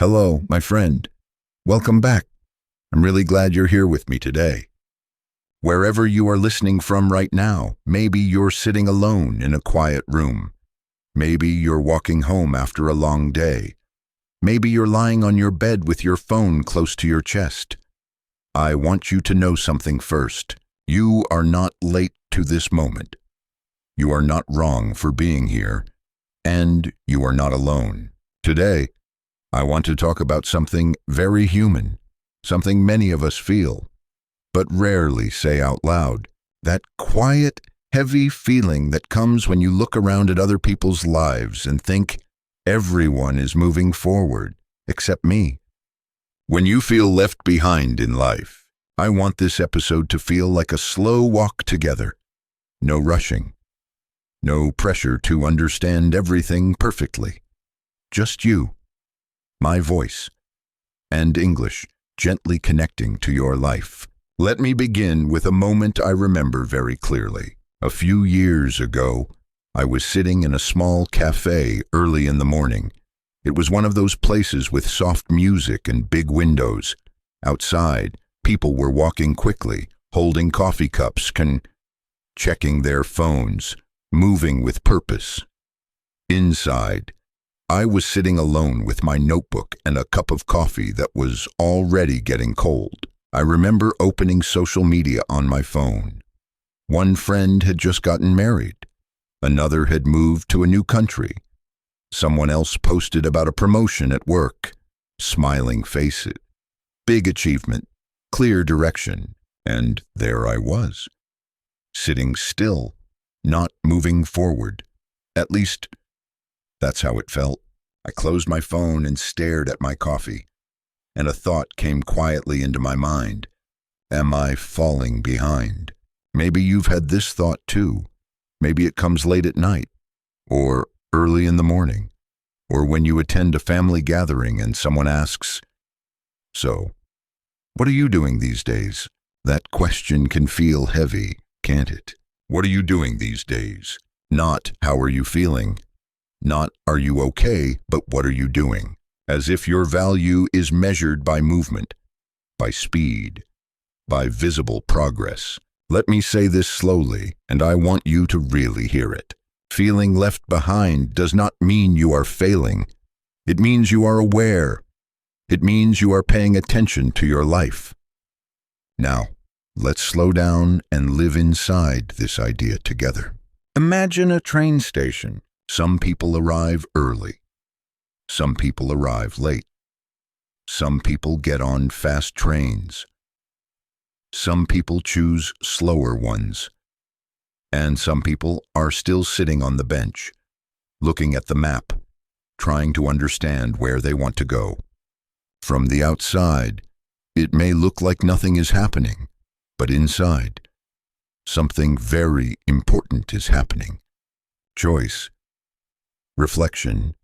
Hello, my friend. Welcome back. I'm really glad you're here with me today. Wherever you are listening from right now, maybe you're sitting alone in a quiet room. Maybe you're walking home after a long day. Maybe you're lying on your bed with your phone close to your chest. I want you to know something first. You are not late to this moment. You are not wrong for being here, and you are not alone. Today, I want to talk about something very human, something many of us feel, but rarely say out loud. That quiet, heavy feeling that comes when you look around at other people's lives and think, everyone is moving forward, except me. When you feel left behind in life, I want this episode to feel like a slow walk together. No rushing. No pressure to understand everything perfectly. Just you, my voice, and English gently connecting to your life. Let me begin with a moment I remember very clearly. A few years ago, I was sitting in a small cafe early in the morning. It was one of those places with soft music and big windows. Outside, people were walking quickly, holding coffee cups, checking their phones, moving with purpose. Inside, I was sitting alone with my notebook and a cup of coffee that was already getting cold. I remember opening social media on my phone. One friend had just gotten married. Another had moved to a new country. Someone else posted about a promotion at work. Smiling faces. Big achievement. Clear direction. And there I was. Sitting still. Not moving forward. At least, that's how it felt. I closed my phone and stared at my coffee, and a thought came quietly into my mind. Am I falling behind? Maybe you've had this thought too. Maybe it comes late at night, or early in the morning, or when you attend a family gathering and someone asks, "So, what are you doing these days?" That question can feel heavy, can't it? What are you doing these days? Not, how are you feeling? Not, are you okay, but what are you doing? As if your value is measured by movement, by speed, by visible progress. Let me say this slowly, and I want you to really hear it. Feeling left behind does not mean you are failing. It means you are aware. It means you are paying attention to your life. Now, let's slow down and live inside this idea together. Imagine a train station. Some people arrive early. Some people arrive late. Some people get on fast trains. Some people choose slower ones. And some people are still sitting on the bench, looking at the map, trying to understand where they want to go. From the outside, it may look like nothing is happening, but inside, something very important is happening. Choice. Reflection.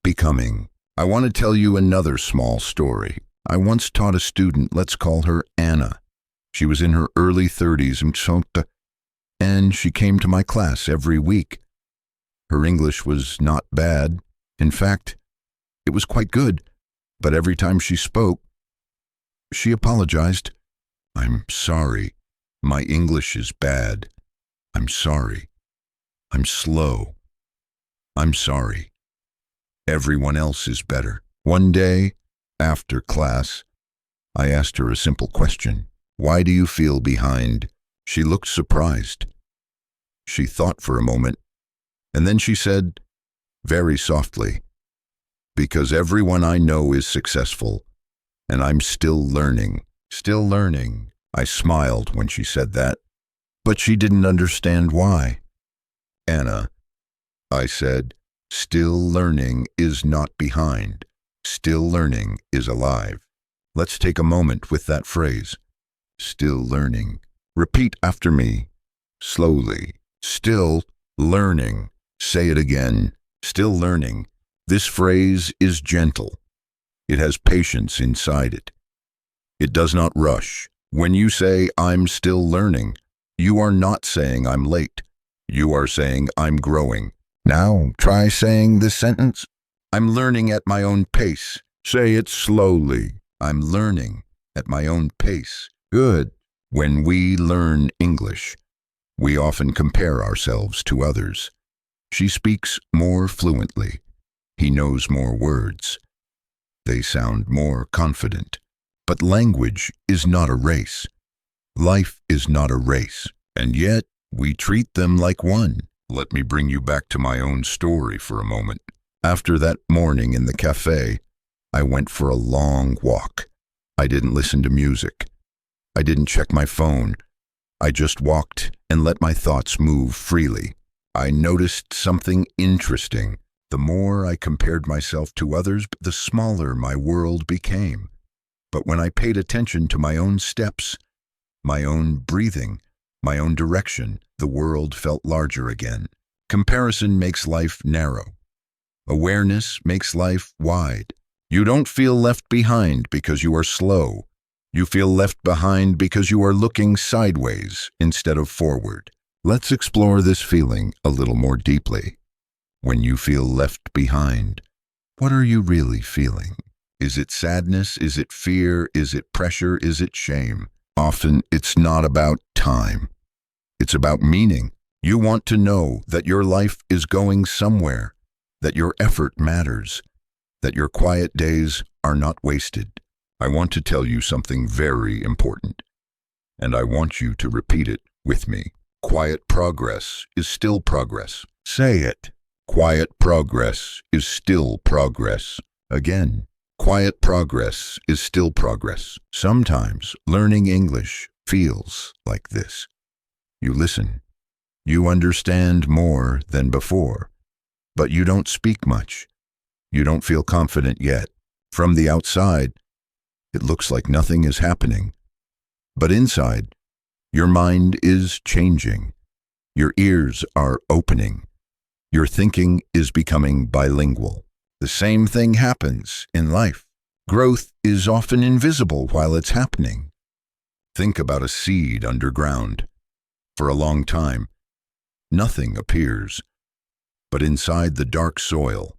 Becoming. I want to tell you another small story. I once taught a student, let's call her Anna. She was in her early 30s and she came to my class every week. Her English was not bad. In fact, it was quite good. But every time she spoke, she apologized. "I'm sorry. My English is bad. I'm sorry. I'm slow. I'm sorry. Everyone else is better." One day, after class, I asked her a simple question. "Why do you feel behind?" She looked surprised. She thought for a moment, and then she said, very softly, "Because everyone I know is successful, and I'm still learning." Still learning. I smiled when she said that, but she didn't understand why. "Anna," I said, "still learning is not behind. Still learning is alive." Let's take a moment with that phrase. Still learning. Repeat after me, slowly. Still learning. Say it again. Still learning. This phrase is gentle. It has patience inside it. It does not rush. When you say, "I'm still learning," you are not saying I'm late. You are saying I'm growing. Now, try saying this sentence. "I'm learning at my own pace." Say it slowly. I'm learning at my own pace. Good. When we learn English, we often compare ourselves to others. She speaks more fluently. He knows more words. They sound more confident. But language is not a race. Life is not a race, and yet we treat them like one. Let me bring you back to my own story for a moment. After that morning in the cafe, I went for a long walk. I didn't listen to music. I didn't check my phone. I just walked and let my thoughts move freely. I noticed something interesting. The more I compared myself to others, the smaller my world became. But when I paid attention to my own steps, my own breathing, my own direction, the world felt larger again. Comparison makes life narrow. Awareness makes life wide. You don't feel left behind because you are slow. You feel left behind because you are looking sideways instead of forward. Let's explore this feeling a little more deeply. When you feel left behind, what are you really feeling? Is it sadness? Is it fear? Is it pressure? Is it shame? Often it's not about time. It's about meaning. You want to know that your life is going somewhere, that your effort matters, that your quiet days are not wasted. I want to tell you something very important, and I want you to repeat it with me. Quiet progress is still progress. Say it. Quiet progress is still progress. Again. Quiet progress is still progress. Sometimes learning English feels like this. You listen. You understand more than before, but you don't speak much. You don't feel confident yet. From the outside, it looks like nothing is happening. But inside, your mind is changing. Your ears are opening. Your thinking is becoming bilingual. The same thing happens in life. Growth is often invisible while it's happening. Think about a seed underground. For a long time, nothing appears. But inside the dark soil,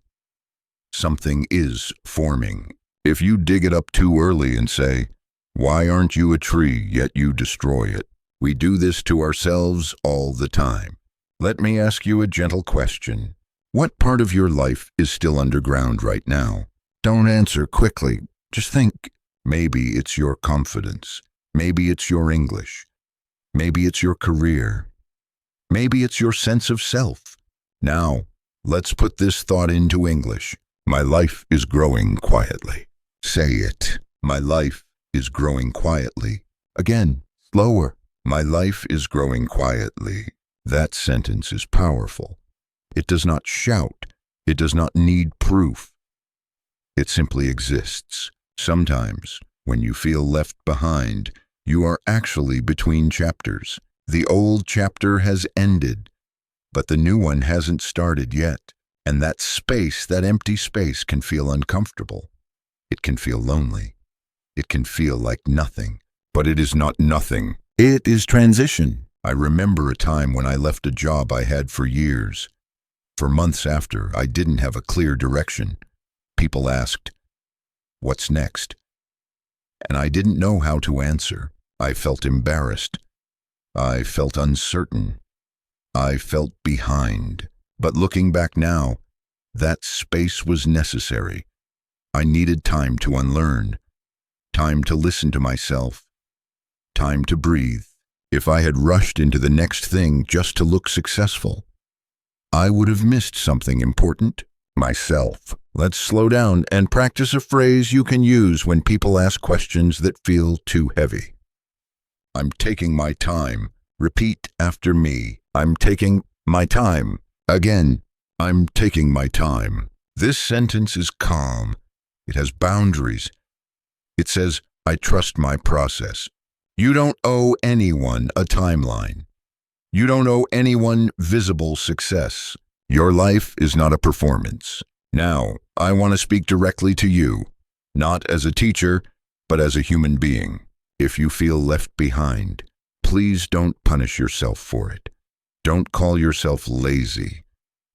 something is forming. If you dig it up too early and say, "Why aren't you a tree, yet you destroy it?" We do this to ourselves all the time. Let me ask you a gentle question. What part of your life is still underground right now? Don't answer quickly. Just think. Maybe it's your confidence. Maybe it's your English. Maybe it's your career. Maybe it's your sense of self. Now, let's put this thought into English. My life is growing quietly. Say it. My life is growing quietly. Again, slower. My life is growing quietly. That sentence is powerful. It does not shout. It does not need proof. It simply exists. Sometimes, when you feel left behind, you are actually between chapters. The old chapter has ended, but the new one hasn't started yet. And that space, that empty space, can feel uncomfortable. It can feel lonely. It can feel like nothing. But it is not nothing. It is transition. I remember a time when I left a job I had for years. For months after, I didn't have a clear direction. People asked, "What's next?" And I didn't know how to answer. I felt embarrassed. I felt uncertain. I felt behind. But looking back now, that space was necessary. I needed time to unlearn, time to listen to myself, time to breathe. If I had rushed into the next thing just to look successful, I would have missed something important, myself. Let's slow down and practice a phrase you can use when people ask questions that feel too heavy. I'm taking my time. Repeat after me. I'm taking my time. Again, I'm taking my time. This sentence is calm. It has boundaries. It says, I trust my process. You don't owe anyone a timeline. You don't owe anyone visible success. Your life is not a performance. Now, I want to speak directly to you, not as a teacher, but as a human being. If you feel left behind, please don't punish yourself for it. Don't call yourself lazy.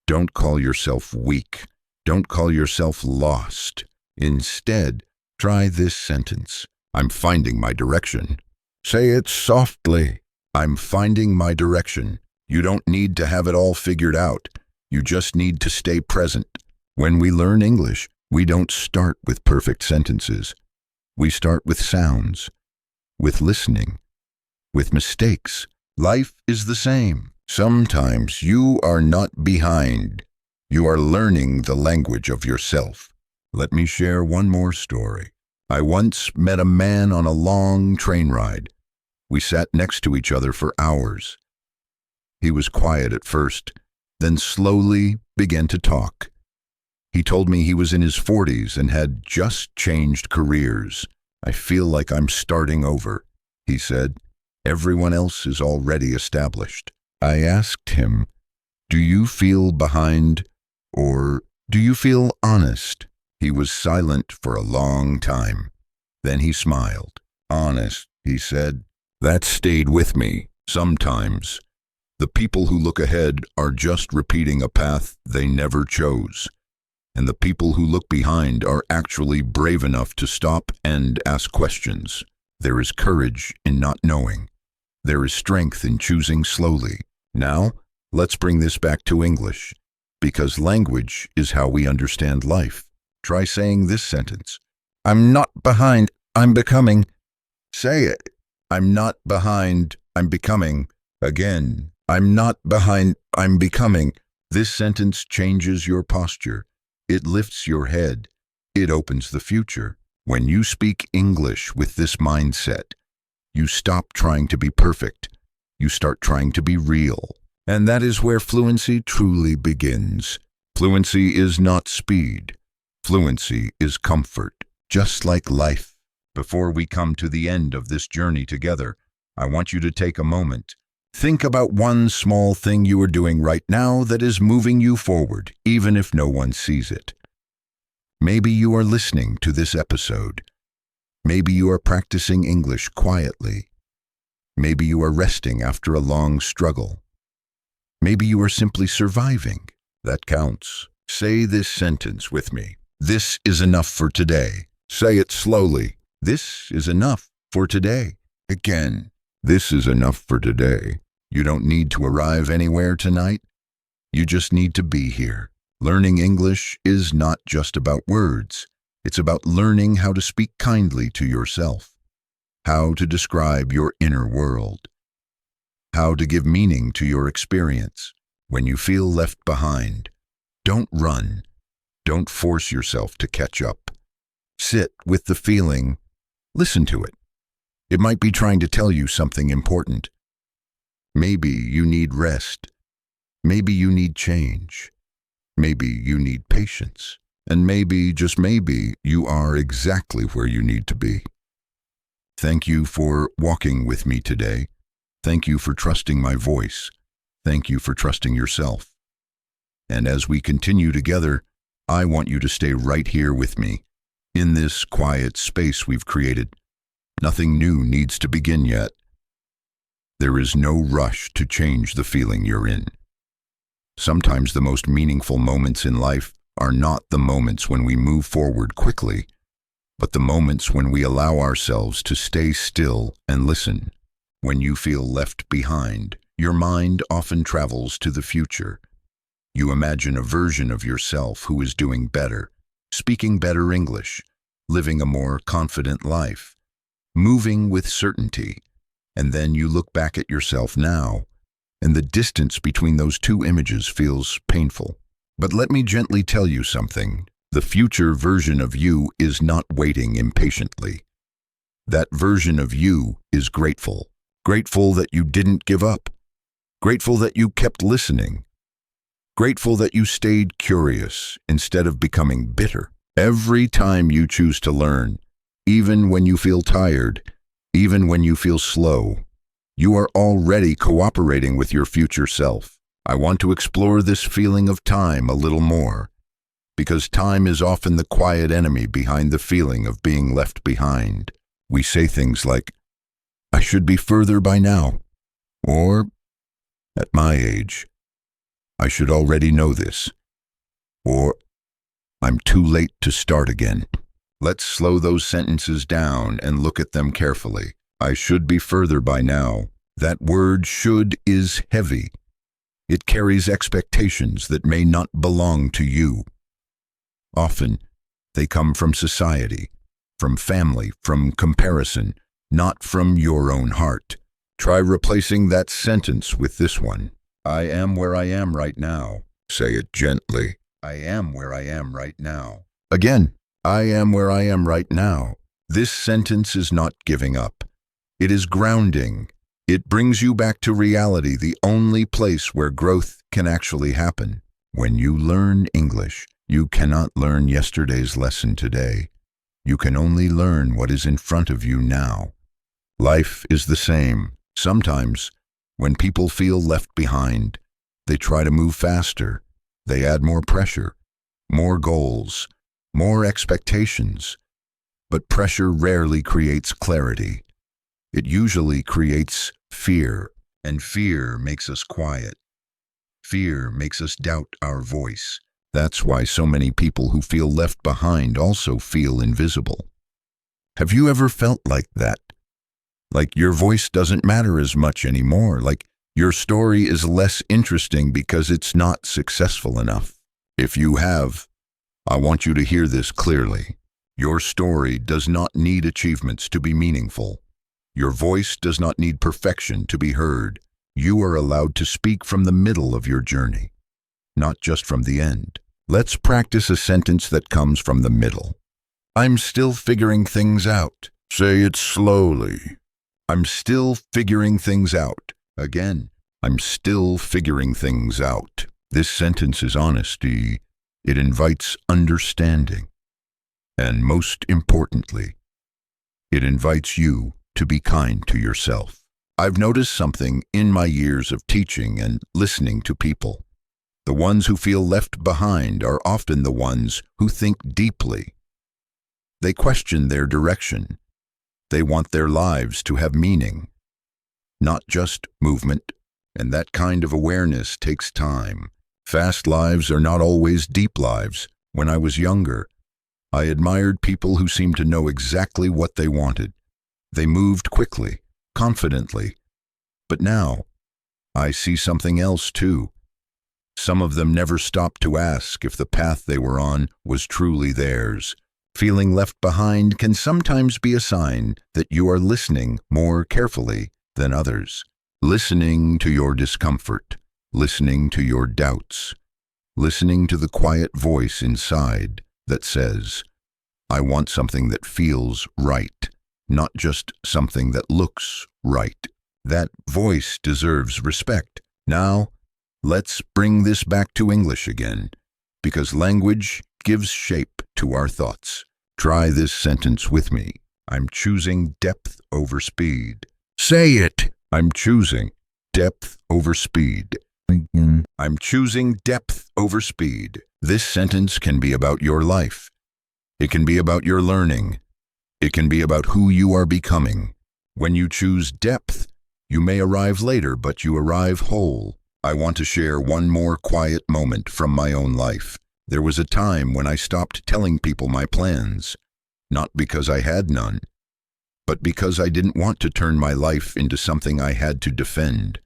Don't call yourself weak. Don't call yourself lost. Instead, try this sentence. I'm finding my direction. Say it softly. I'm finding my direction. You don't need to have it all figured out. You just need to stay present. When we learn English, we don't start with perfect sentences. We start with sounds, with listening, with mistakes. Life is the same. Sometimes you are not behind. You are learning the language of yourself. Let me share one more story. I once met a man on a long train ride. We sat next to each other for hours. He was quiet at first, then slowly began to talk. He told me he was in his 40s and had just changed careers. I feel like I'm starting over, he said. Everyone else is already established. I asked him, do you feel behind or do you feel honest? He was silent for a long time. Then he smiled. Honest, he said. That stayed with me. Sometimes the people who look ahead are just repeating a path they never chose. And the people who look behind are actually brave enough to stop and ask questions. There is courage in not knowing. There is strength in choosing slowly. Now, let's bring this back to English, because language is how we understand life. Try saying this sentence. I'm not behind, I'm becoming. Say it. I'm not behind, I'm becoming. Again, I'm not behind, I'm becoming. This sentence changes your posture. It lifts your head. It opens the future. When you speak English with this mindset, you stop trying to be perfect. You start trying to be real. And that is where fluency truly begins. Fluency is not speed. Fluency is comfort, just like life. Before we come to the end of this journey together, I want you to take a moment. Think about one small thing you are doing right now that is moving you forward, even if no one sees it. Maybe you are listening to this episode. Maybe you are practicing English quietly. Maybe you are resting after a long struggle. Maybe you are simply surviving. That counts. Say this sentence with me. This is enough for today. Say it slowly. This is enough for today. Again, this is enough for today. You don't need to arrive anywhere tonight. You just need to be here. Learning English is not just about words. It's about learning how to speak kindly to yourself, how to describe your inner world, how to give meaning to your experience. When you feel left behind, don't run. Don't force yourself to catch up. Sit with the feeling. Listen to it. It might be trying to tell you something important. Maybe you need rest. Maybe you need change. Maybe you need patience. And maybe, just maybe, you are exactly where you need to be. Thank you for walking with me today. Thank you for trusting my voice. Thank you for trusting yourself. And as we continue together, I want you to stay right here with me, in this quiet space we've created. Nothing new needs to begin yet. There is no rush to change the feeling you're in. Sometimes the most meaningful moments in life are not the moments when we move forward quickly, but the moments when we allow ourselves to stay still and listen. When you feel left behind, your mind often travels to the future. You imagine a version of yourself who is doing better, speaking better English, living a more confident life, moving with certainty. And then you look back at yourself now, and the distance between those two images feels painful. But let me gently tell you something. The future version of you is not waiting impatiently. That version of you is grateful. Grateful that you didn't give up. Grateful that you kept listening. Grateful that you stayed curious instead of becoming bitter. Every time you choose to learn, even when you feel tired, even when you feel slow, you are already cooperating with your future self. I want to explore this feeling of time a little more, because time is often the quiet enemy behind the feeling of being left behind. We say things like, I should be further by now, or, at my age, I should already know this, or, I'm too late to start again. Let's slow those sentences down and look at them carefully. I should be further by now. That word should is heavy. It carries expectations that may not belong to you. Often, they come from society, from family, from comparison, not from your own heart. Try replacing that sentence with this one. I am where I am right now. Say it gently. I am where I am right now. Again, I am where I am right now. This sentence is not giving up. It is grounding. It brings you back to reality, the only place where growth can actually happen. When you learn English, you cannot learn yesterday's lesson today. You can only learn what is in front of you now. Life is the same. Sometimes, when people feel left behind, they try to move faster. They add more pressure, more goals, more expectations. But pressure rarely creates clarity. It usually creates fear, and fear makes us quiet. Fear makes us doubt our voice. That's why so many people who feel left behind also feel invisible. Have you ever felt like that? Like your voice doesn't matter as much anymore, like your story is less interesting because it's not successful enough. If you have, I want you to hear this clearly. Your story does not need achievements to be meaningful. Your voice does not need perfection to be heard. You are allowed to speak from the middle of your journey, not just from the end. Let's practice a sentence that comes from the middle. I'm still figuring things out. Say it slowly. I'm still figuring things out. Again, I'm still figuring things out. This sentence is honesty. It invites understanding. And most importantly, it invites you to be kind to yourself. I've noticed something in my years of teaching and listening to people. The ones who feel left behind are often the ones who think deeply. They question their direction. They want their lives to have meaning, not just movement, and that kind of awareness takes time. Fast lives are not always deep lives. When I was younger, I admired people who seemed to know exactly what they wanted. They moved quickly, confidently. But now, I see something else too. Some of them never stopped to ask if the path they were on was truly theirs. Feeling left behind can sometimes be a sign that you are listening more carefully than others. Listening to your discomfort, listening to your doubts, listening to the quiet voice inside that says, I want something that feels right, not just something that looks right. That voice deserves respect. Now, let's bring this back to English again, because language gives shape to our thoughts. Try this sentence with me. I'm choosing depth over speed. Say it. I'm choosing depth over speed. I'm choosing depth over speed. This sentence can be about your life. It can be about your learning. It can be about who you are becoming. When you choose depth, you may arrive later, but you arrive whole. I want to share one more quiet moment from my own life. There was a time when I stopped telling people my plans, not because I had none, but because I didn't want to turn my life into something I had to defend.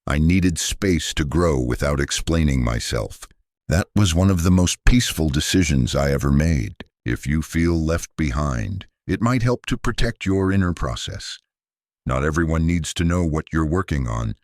I needed space to grow without explaining myself. That was one of the most peaceful decisions I ever made. If you feel left behind, it might help to protect your inner process. Not everyone needs to know what you're working on.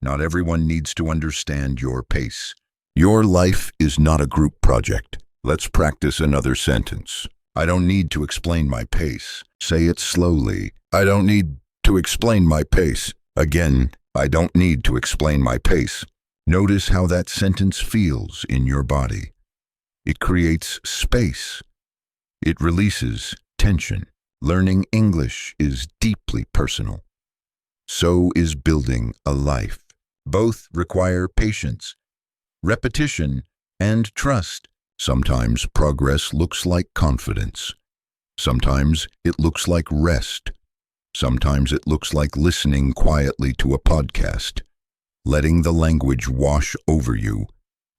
Not everyone needs to understand your pace. Your life is not a group project. Let's practice another sentence. I don't need to explain my pace. Say it slowly. I don't need to explain my pace. Again, I don't need to explain my pace. Notice how that sentence feels in your body. It creates space. It releases tension. Learning English is deeply personal. So is building a life. Both require patience, repetition, and trust. Sometimes progress looks like confidence. Sometimes it looks like rest. Sometimes it looks like listening quietly to a podcast, letting the language wash over you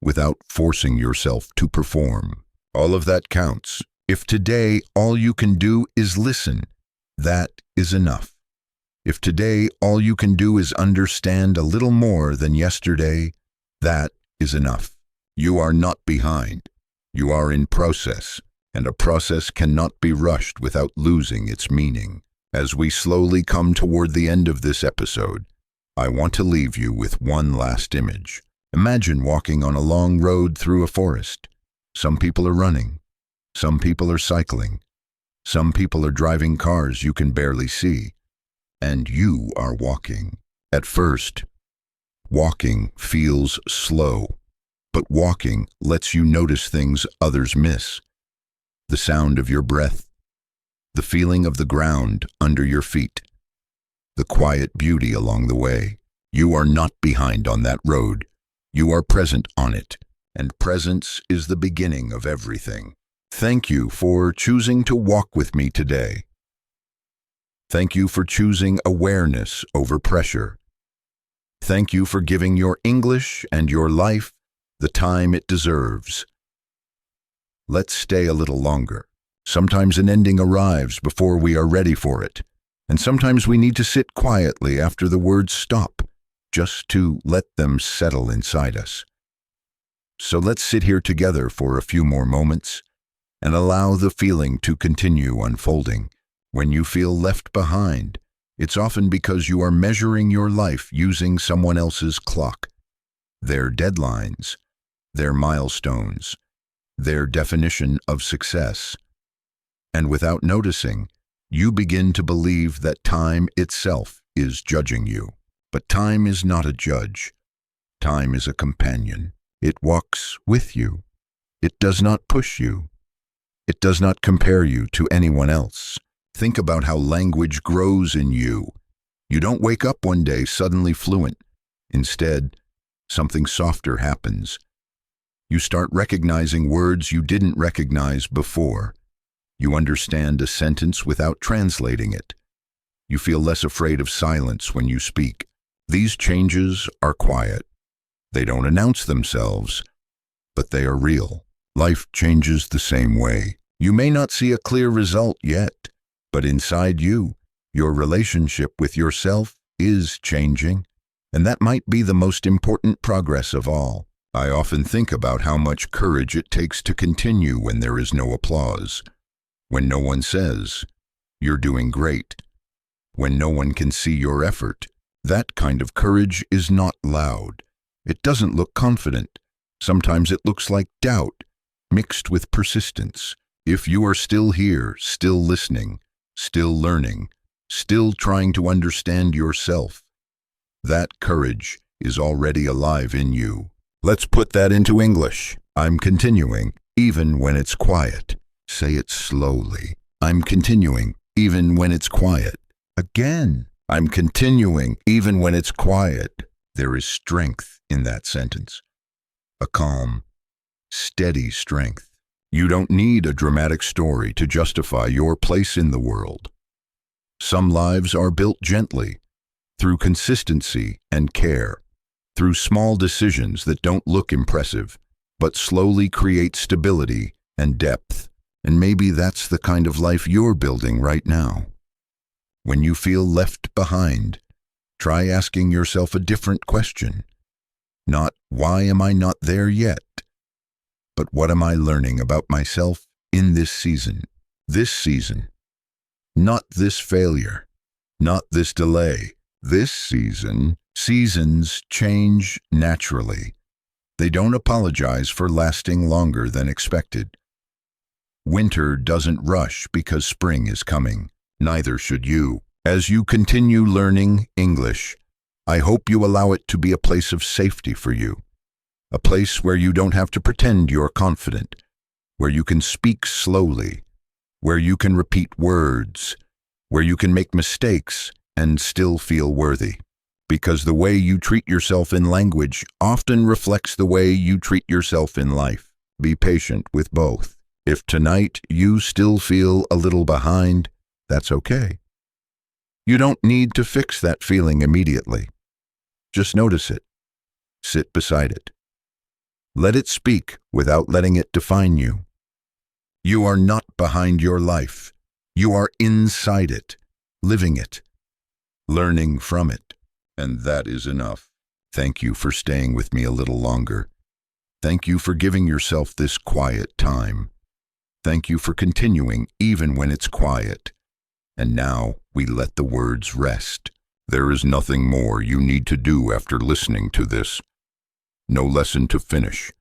without forcing yourself to perform. All of that counts. If today all you can do is listen, that is enough. If today all you can do is understand a little more than yesterday, that is enough. You are not behind. You are in process, and a process cannot be rushed without losing its meaning. As we slowly come toward the end of this episode, I want to leave you with one last image. Imagine walking on a long road through a forest. Some people are running. Some people are cycling. Some people are driving cars you can barely see. And you are walking. At first, walking feels slow, but walking lets you notice things others miss. The sound of your breath, the feeling of the ground under your feet, the quiet beauty along the way. You are not behind on that road. You are present on it, and presence is the beginning of everything. Thank you for choosing to walk with me today. Thank you for choosing awareness over pressure. Thank you for giving your English and your life the time it deserves. Let's stay a little longer. Sometimes an ending arrives before we are ready for it, and sometimes we need to sit quietly after the words stop, just to let them settle inside us. So let's sit here together for a few more moments and allow the feeling to continue unfolding. When you feel left behind, it's often because you are measuring your life using someone else's clock, their deadlines, their milestones, their definition of success. And without noticing, you begin to believe that time itself is judging you. But time is not a judge. Time is a companion. It walks with you. It does not push you. It does not compare you to anyone else. Think about how language grows in you. You don't wake up one day suddenly fluent. Instead, something softer happens. You start recognizing words you didn't recognize before. You understand a sentence without translating it. You feel less afraid of silence when you speak. These changes are quiet. They don't announce themselves, but they are real. Life changes the same way. You may not see a clear result yet, but inside you, your relationship with yourself is changing, and that might be the most important progress of all. I often think about how much courage it takes to continue when there is no applause, when no one says, "You're doing great," when no one can see your effort. That kind of courage is not loud. It doesn't look confident. Sometimes it looks like doubt, mixed with persistence. If you are still here, still listening, still learning, still trying to understand yourself, that courage is already alive in you. Let's put that into English. I'm continuing, even when it's quiet. Say it slowly. I'm continuing, even when it's quiet. Again. I'm continuing, even when it's quiet. There is strength in that sentence. A calm, steady strength. You don't need a dramatic story to justify your place in the world. Some lives are built gently, through consistency and care, through small decisions that don't look impressive, but slowly create stability and depth. And maybe that's the kind of life you're building right now. When you feel left behind, try asking yourself a different question. Not, why am I not there yet? But what am I learning about myself in this season? This season. Not this failure. Not this delay. This season. Seasons change naturally. They don't apologize for lasting longer than expected. Winter doesn't rush because spring is coming. Neither should you. As you continue learning English, I hope you allow it to be a place of safety for you. A place where you don't have to pretend you're confident, where you can speak slowly, where you can repeat words, where you can make mistakes and still feel worthy. Because the way you treat yourself in language often reflects the way you treat yourself in life. Be patient with both. If tonight you still feel a little behind, that's okay. You don't need to fix that feeling immediately. Just notice it. Sit beside it. Let it speak without letting it define you. You are not behind your life. You are inside it, living it, learning from it. And that is enough. Thank you for staying with me a little longer. Thank you for giving yourself this quiet time. Thank you for continuing even when it's quiet. And now we let the words rest. There is nothing more you need to do after listening to this. No lesson to finish.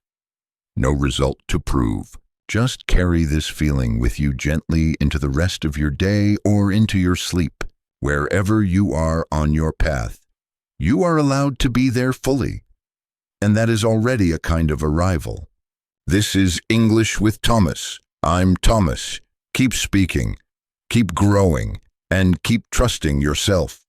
No result to prove. Just carry this feeling with you gently into the rest of your day or into your sleep. Wherever you are on your path, you are allowed to be there fully. And that is already a kind of arrival. This is English with Thomas. I'm Thomas. Keep speaking, keep growing, and keep trusting yourself.